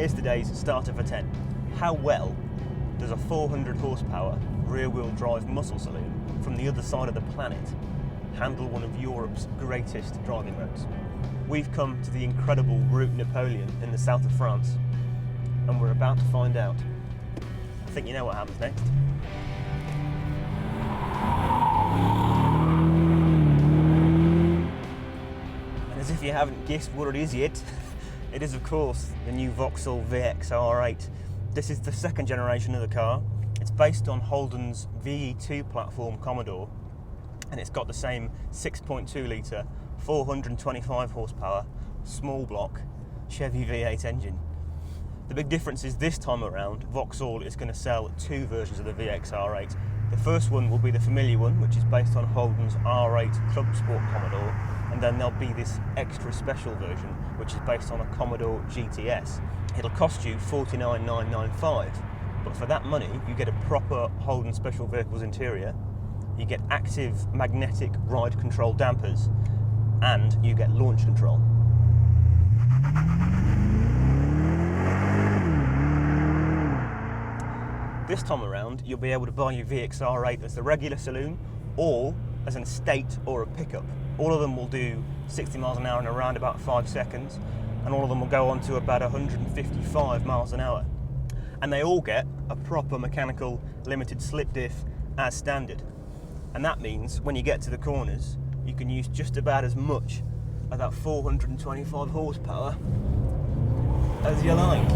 here's today's starter for 10. How well does a 400 horsepower rear-wheel drive muscle saloon from the other side of the planet handle one of Europe's greatest driving roads? We've come to the incredible Route Napoleon in the south of France, and we're about to find out. I think you know what happens next. And as if you haven't guessed what it is yet, it is of course the new Vauxhall VXR8. This is the second generation of the car. It's based on Holden's VE2 platform Commodore, and it's got the same 6.2 litre, 425 horsepower, small block Chevy V8 engine. The big difference is this time around, Vauxhall is going to sell two versions of the VXR8. The first one will be the familiar one, which is based on Holden's R8 Club Sport Commodore, and then there'll be this extra special version, which is based on a Commodore GTS. It'll cost you $49,995, but for that money, you get a proper Holden Special Vehicles interior, you get active magnetic ride control dampers, and you get launch control. This time around, you'll be able to buy your VXR8 as the regular saloon or as an estate or a pickup. All of them will do 60 miles an hour in around about 5 seconds, and all of them will go on to about 155 miles an hour. And they all get a proper mechanical limited slip diff as standard. And that means when you get to the corners, you can use just about as much of that 425 horsepower as you like.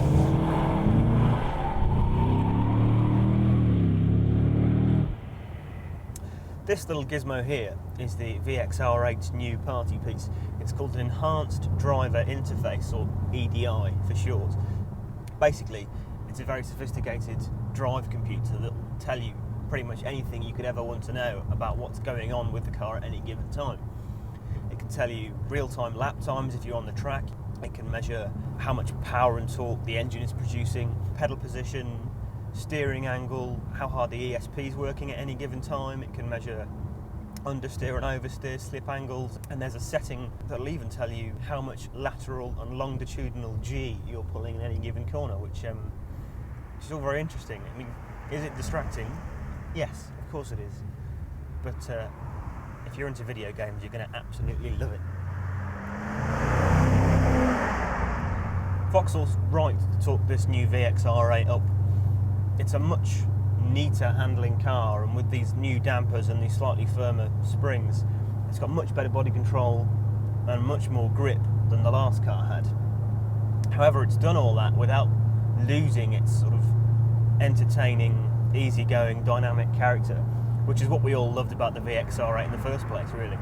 This little gizmo here is the VXR8's new party piece. It's called an Enhanced Driver Interface, or EDI for short. Basically, it's a very sophisticated drive computer that will tell you pretty much anything you could ever want to know about what's going on with the car at any given time. It can tell you real-time lap times if you're on the track. It can measure how much power and torque the engine is producing, pedal position, steering angle, how hard the ESP is working at any given time. It can measure understeer and oversteer, slip angles, and there's a setting that'll even tell you how much lateral and longitudinal G you're pulling in any given corner, which is all very interesting. I mean, is it distracting? Yes, of course it is. But if you're into video games, you're going to absolutely love it. Vauxhall's right to talk this new VXR8 up. It's a much neater handling car, and with these new dampers and these slightly firmer springs, it's got much better body control and much more grip than the last car had. However, it's done all that without losing its sort of entertaining, easygoing, dynamic character, which is what we all loved about the VXR8 in the first place, really.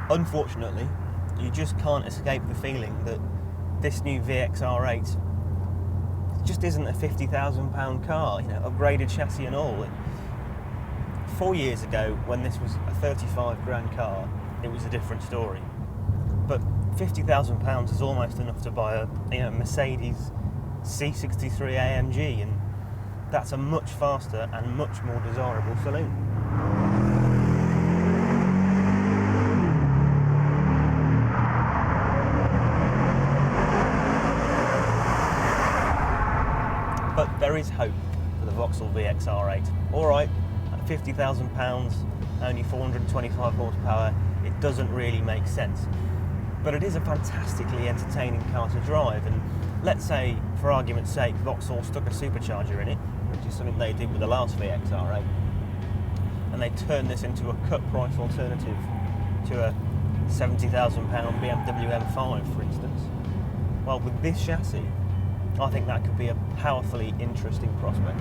Unfortunately, you just can't escape the feeling that this new VXR8 just isn't a £50,000 car, you know, upgraded chassis and all. 4 years ago, when this was a 35 grand car, it was a different story. But £50,000 is almost enough to buy a Mercedes C63 AMG, and that's a much faster and much more desirable saloon. But there is hope for the Vauxhall VXR8. Alright, at £50,000, only 425 horsepower, it doesn't really make sense. But it is a fantastically entertaining car to drive, and let's say, for argument's sake, Vauxhall stuck a supercharger in it, which is something they did with the last VXR8, and they turned this into a cut price alternative to a £70,000 BMW M5, for instance. Well, with this chassis, I think that could be a powerfully interesting prospect.